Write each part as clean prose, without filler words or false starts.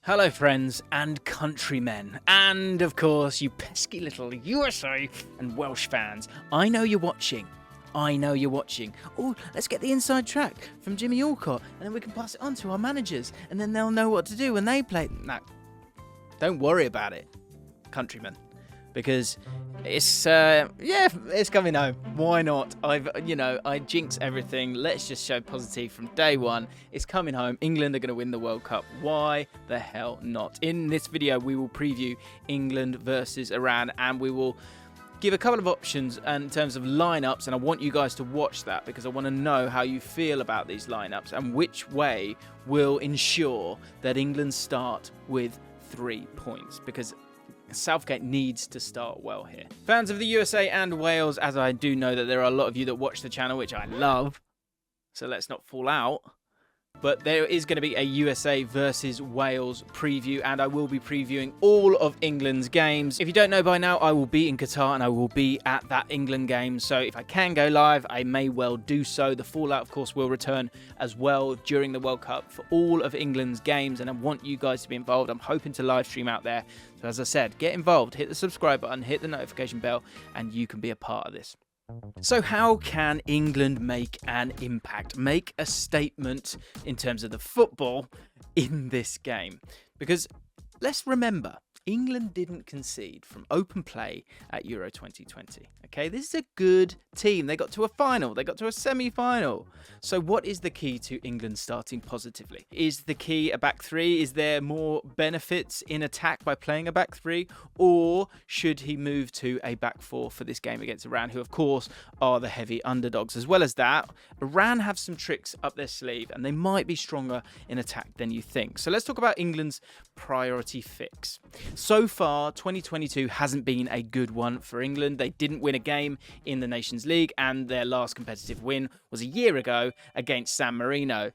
Hello friends and countrymen, and of course you pesky little USA and Welsh fans. I know you're watching. Oh, let's get the inside track from Jimmy Allcott, and then we can pass it on to our managers, and then they'll know what to do when they play. Nah, don't worry about it, countrymen, because it's coming home. Why not? I jinx everything. Let's just show positive from day one. It's coming home. England are going to win the World Cup. Why the hell not? In this video, we will preview England versus Iran, and we will give a couple of options in terms of lineups, and I want you guys to watch that because I want to know how you feel about these lineups and which way will ensure that England start with 3 points, because Southgate needs to start well here. Fans of the USA and Wales, as I do know that there are a lot of you that watch the channel, which I love, so let's not fall out. But there is going to be a USA versus Wales preview, and I will be previewing all of England's games. If you don't know by now, I will be in Qatar and I will be at that England game. So if I can go live, I may well do so. The Fallout, of course, will return as well during the World Cup for all of England's games, and I want you guys to be involved. I'm hoping to live stream out there. So as I said, get involved, hit the subscribe button, hit the notification bell, and you can be a part of this. So how can England make an impact, make a statement in terms of the football in this game? Because let's remember, England didn't concede from open play at Euro 2020. Okay, this is a good team. They got to a final. They got to a semi-final. So what is the key to England starting positively? Is the key a back three? Is there more benefits in attack by playing a back three? Or should he move to a back four for this game against Iran, who of course are the heavy underdogs? As well as that, Iran have some tricks up their sleeve and they might be stronger in attack than you think. So let's talk about England's priority fix. So far, 2022 hasn't been a good one for England. They didn't win a game in the Nations League, and their last competitive win was a year ago against San Marino.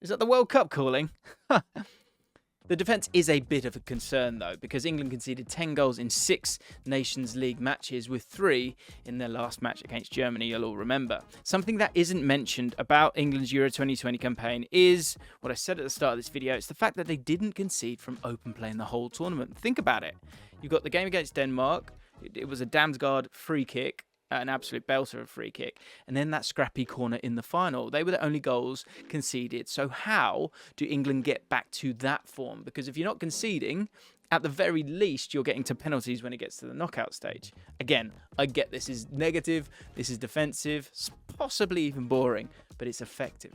Is that the World Cup calling? The defence is a bit of a concern, though, because England conceded 10 goals in 6 Nations League matches, with 3 in their last match against Germany, you'll all remember. Something that isn't mentioned about England's Euro 2020 campaign is what I said at the start of this video. It's the fact that they didn't concede from open play in the whole tournament. Think about it. You've got the game against Denmark. It was a Damsgaard free kick. An absolute belter of free kick, and then that scrappy corner in the final. They were the only goals conceded. So how do England get back to that form? Because if you're not conceding, at the very least, you're getting to penalties when it gets to the knockout stage. Again, I get this is negative, this is defensive, possibly even boring, but it's effective.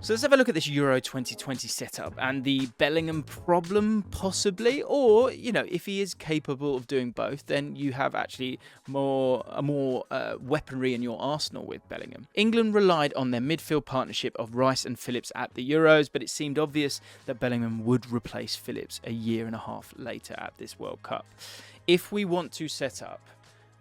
So let's have a look at this Euro 2020 setup and the Bellingham problem, possibly. Or, you know, if he is capable of doing both, then you have actually more weaponry in your arsenal with Bellingham. England relied on their midfield partnership of Rice and Phillips at the Euros, but it seemed obvious that Bellingham would replace Phillips a year and a half later at this World Cup. If we want to set up,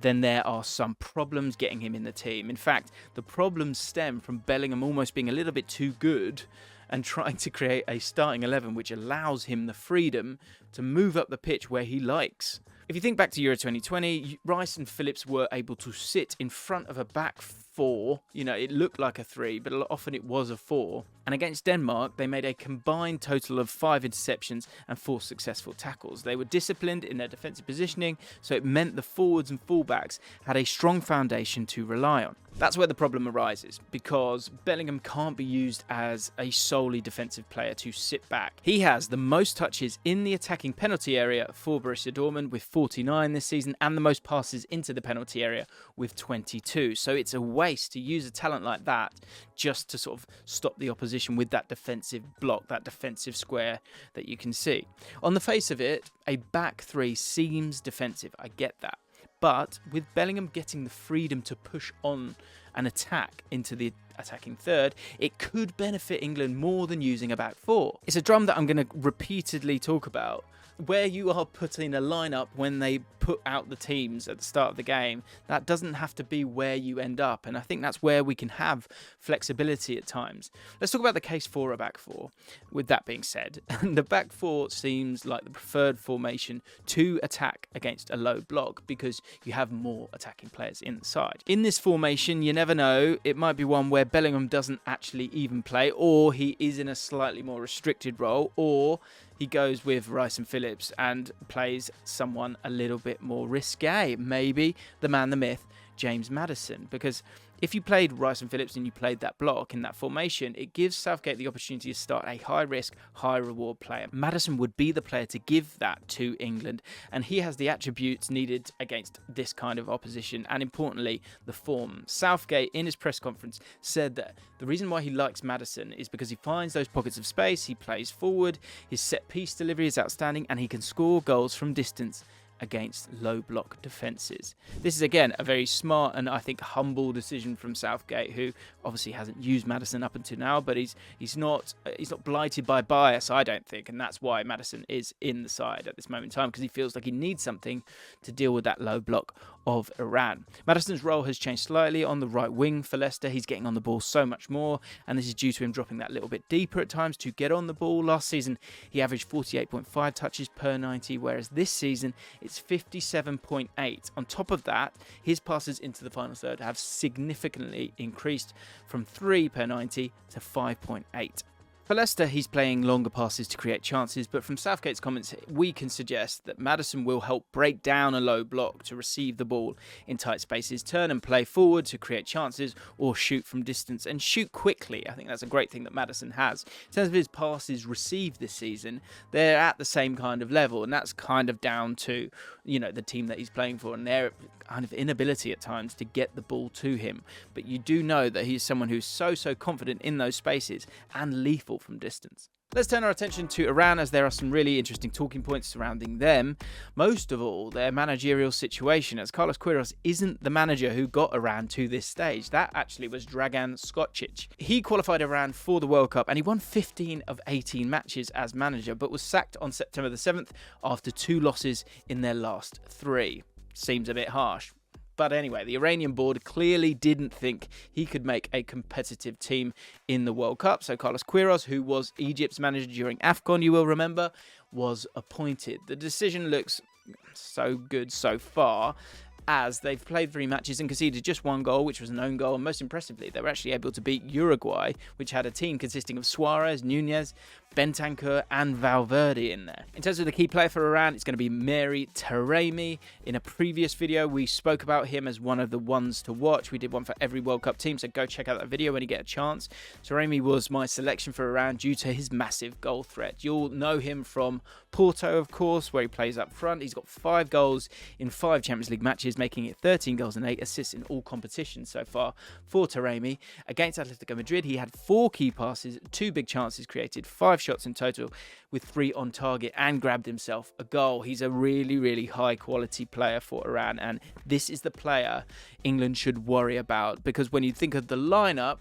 then there are some problems getting him in the team. In fact, the problems stem from Bellingham almost being a little bit too good and trying to create a starting 11 which allows him the freedom to move up the pitch where he likes. If you think back to Euro 2020, Rice and Phillips were able to sit in front of a back four. You know, it looked like a 3, but often it was a 4. And against Denmark, they made a combined total of 5 interceptions and 4 successful tackles. They were disciplined in their defensive positioning, so it meant the forwards and fullbacks had a strong foundation to rely on. That's where the problem arises, because Bellingham can't be used as a solely defensive player to sit back. He has the most touches in the attacking penalty area for Borussia Dortmund with 49 this season, and the most passes into the penalty area with 22. So it's a waste to use a talent like that just to sort of stop the opposition with that defensive block, that defensive square that you can see. On the face of it, a back 3 seems defensive. I get that. But with Bellingham getting the freedom to push on an attack into the attacking third, it could benefit England more than using a back 4. It's a drum that I'm going to repeatedly talk about. Where you are putting a lineup when they put out the teams at the start of the game, that doesn't have to be where you end up. And I think that's where we can have flexibility at times. Let's talk about the case for a back 4. With that being said, the back 4 seems like the preferred formation to attack against a low block because you have more attacking players inside. In this formation, you never know. It might be one where Bellingham doesn't actually even play, or he is in a slightly more restricted role, or he goes with Rice and Phillips and plays someone a little bit more risque. Maybe the man, the myth, James Maddison, because if you played Rice and Phillips and you played that block in that formation, it gives Southgate the opportunity to start a high-risk, high-reward player. Maddison would be the player to give that to England, and he has the attributes needed against this kind of opposition, and importantly, the form. Southgate, in his press conference, said that the reason why he likes Maddison is because he finds those pockets of space, he plays forward, his set-piece delivery is outstanding, and he can score goals from distance against low block defences. This is again a very smart and I think humble decision from Southgate, who obviously hasn't used Maddison up until now, but he's not blighted by bias, I don't think, and that's why Maddison is in the side at this moment in time, because he feels like he needs something to deal with that low block of Iran. Maddison's role has changed slightly on the right wing for Leicester. He's getting on the ball so much more, and this is due to him dropping that little bit deeper at times to get on the ball. Last season he averaged 48.5 touches per 90, whereas this season it's 57.8. On top of that, his passes into the final third have significantly increased from 3 per 90 to 5.8. For Leicester, he's playing longer passes to create chances, but from Southgate's comments, we can suggest that Maddison will help break down a low block to receive the ball in tight spaces, turn and play forward to create chances, or shoot from distance and shoot quickly. I think that's a great thing that Maddison has. In terms of his passes received this season, they're at the same kind of level, and that's kind of down to, the team that he's playing for and their kind of inability at times to get the ball to him. But you do know that he's someone who's so confident in those spaces and lethal from distance. Let's turn our attention to Iran, as there are some really interesting talking points surrounding them. Most of all, their managerial situation, as Carlos Queiroz isn't the manager who got Iran to this stage. That actually was Dragan Skocic. He qualified Iran for the World Cup and he won 15 of 18 matches as manager, but was sacked on September the 7th after 2 losses in their last 3. Seems a bit harsh. But anyway, the Iranian board clearly didn't think he could make a competitive team in the World Cup. So Carlos Queiroz, who was Egypt's manager during AFCON, you will remember, was appointed. The decision looks so good so far, as they've played 3 matches and conceded just 1 goal, which was an own goal, and most impressively, they were actually able to beat Uruguay, which had a team consisting of Suarez, Nunez, Bentancur and Valverde in there. In terms of the key player for Iran, it's going to be Mehdi Taremi. In a previous video, we spoke about him as one of the ones to watch. We did one for every World Cup team, so go check out that video when you get a chance. Taremi was my selection for Iran due to his massive goal threat. You'll know him from Porto, of course, where he plays up front. He's got 5 goals in 5 Champions League matches, making it 13 goals and 8 assists in all competitions so far for Taremi. Against Atletico Madrid, he had 4 key passes, 2 big chances created, 5 shots in total with 3 on target, and grabbed himself a goal. He's a really high quality player for Iran, and this is the player England should worry about, because when you think of the lineup,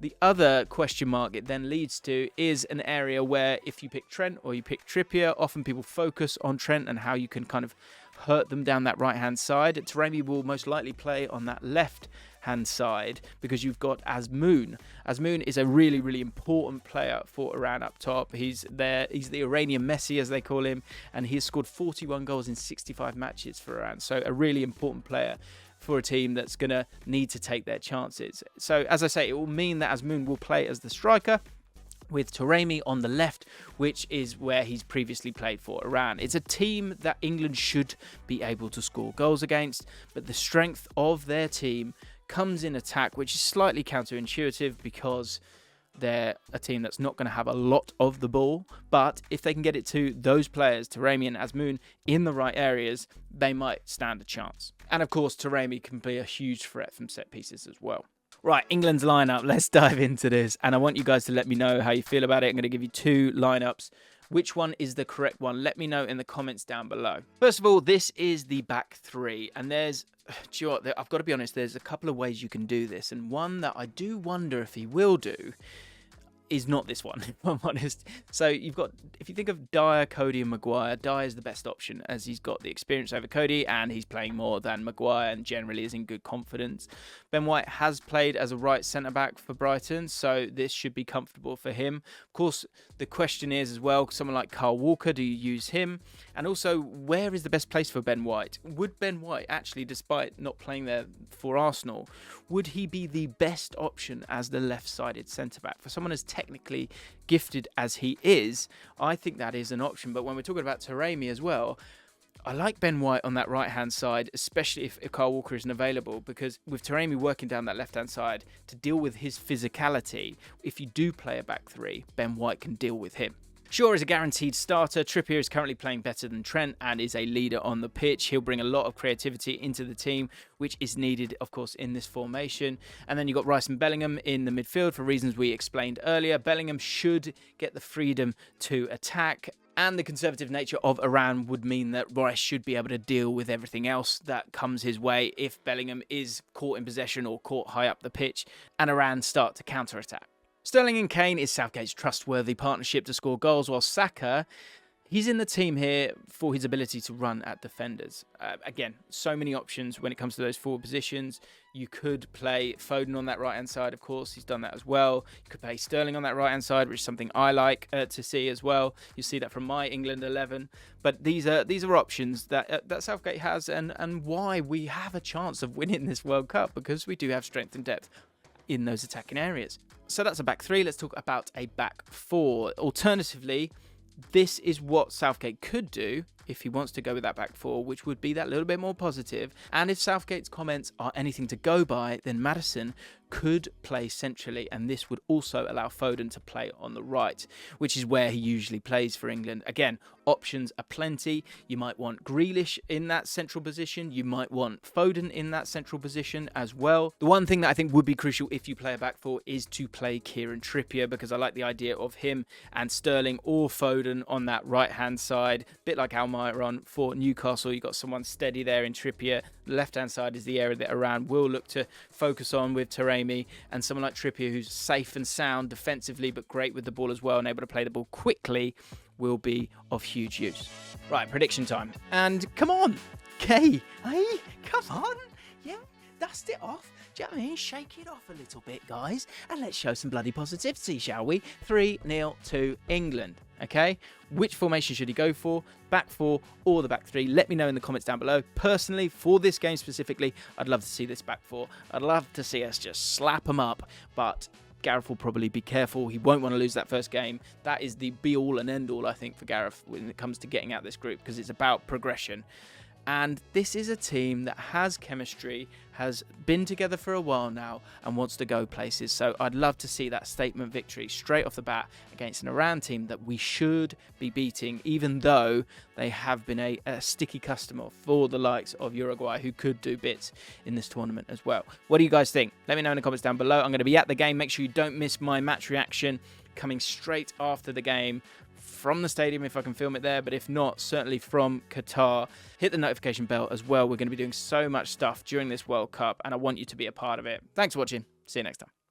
the other question mark it then leads to is an area where if you pick Trent or you pick Trippier, often people focus on Trent and how you can kind of hurt them down that right-hand side. Taremi will most likely play on that left-hand side because you've got Azmoun. Azmoun is a really important player for Iran up top. He's the Iranian Messi, as they call him, and he has scored 41 goals in 65 matches for Iran. So a really important player for a team that's going to need to take their chances. So, as I say, it will mean that Azmoun will play as the striker, with Taremi on the left, which is where he's previously played for Iran. It's a team that England should be able to score goals against, but the strength of their team comes in attack, which is slightly counterintuitive because they're a team that's not going to have a lot of the ball, but if they can get it to those players, Taremi and Azmoun, in the right areas, they might stand a chance. And of course, Taremi can be a huge threat from set pieces as well. Right, England's lineup. Let's dive into this. And I want you guys to let me know how you feel about it. I'm going to give you 2 lineups. Which one is the correct one? Let me know in the comments down below. First of all, this is the back 3. And there's, do you know what, I've got to be honest, there's a couple of ways you can do this. And one that I do wonder if he will do is not this one, if I'm honest. So you've got, if you think of Dyer, Cody and Maguire, Dyer is the best option as he's got the experience over Cody and he's playing more than Maguire and generally is in good confidence. Ben White has played as a right centre-back for Brighton, so this should be comfortable for him. Of course, the question is as well, someone like Kyle Walker, do you use him? And also, where is the best place for Ben White? Would Ben White actually, despite not playing there for Arsenal, would he be the best option as the left-sided centre-back? For someone as technical technically gifted as he is, I think that is an option. But when we're talking about Taremi as well, I like Ben White on that right-hand side, especially if Kyle Walker isn't available, because with Taremi working down that left-hand side to deal with his physicality, if you do play a back three, Ben White can deal with him. Shaw is a guaranteed starter. Trippier is currently playing better than Trent and is a leader on the pitch. He'll bring a lot of creativity into the team, which is needed, of course, in this formation. And then you've got Rice and Bellingham in the midfield for reasons we explained earlier. Bellingham should get the freedom to attack, and the conservative nature of Iran would mean that Rice should be able to deal with everything else that comes his way if Bellingham is caught in possession or caught high up the pitch and Iran start to counter-attack. Sterling and Kane is Southgate's trustworthy partnership to score goals, while Saka, he's in the team here for his ability to run at defenders. Again, so many options when it comes to those forward positions. You could play Foden on that right-hand side, of course. He's done that as well. You could play Sterling on that right-hand side, which is something I like to see as well. You see that from my England 11. But these are options that Southgate has and why we have a chance of winning this World Cup, because we do have strength and depth in those attacking areas. So that's a back three. Let's talk about a back four. Alternatively, this is what Southgate could do if he wants to go with that back four, which would be that little bit more positive. And if Southgate's comments are anything to go by, then Maddison could play centrally, and this would also allow Foden to play on the right, which is where he usually plays for England. Again, options are plenty. You might want Grealish in that central position. You might want Foden in that central position as well. The one thing that I think would be crucial if you play a back four is to play Kieran Trippier, because I like the idea of him and Sterling or Foden on that right-hand side, a bit like Almiron for Newcastle. You've got someone steady there in Trippier. The left-hand side is the area that Iran will look to focus on with Taremi, and someone like Trippier, who's safe and sound defensively but great with the ball as well and able to play the ball quickly, will be of huge use. Right, prediction time. And come on, Kay, hey, come on. Yeah, dust it off. Do you know what I mean? Shake it off a little bit, guys, and let's show some bloody positivity, shall we? 3-0 to England, okay? Which formation should he go for? Back four or the back three? Let me know in the comments down below. Personally, for this game specifically, I'd love to see this back four. I'd love to see us just slap them up, but Gareth will probably be careful. He won't want to lose that first game. That is the be-all and end-all, I think, for Gareth when it comes to getting out this group, because it's about progression. And this is a team that has chemistry, has been together for a while now, and wants to go places. So I'd love to see that statement victory straight off the bat against an Iran team that we should be beating, even though they have been a sticky customer for the likes of Uruguay, who could do bits in this tournament as well. What do you guys think? Let me know in the comments down below. I'm going to be at the game. Make sure you don't miss my match reaction coming straight after the game from the stadium if I can film it there, but if not, certainly from Qatar. Hit the notification bell as well. We're going to be doing so much stuff during this World Cup, and I want you to be a part of it. Thanks for watching. See you next time.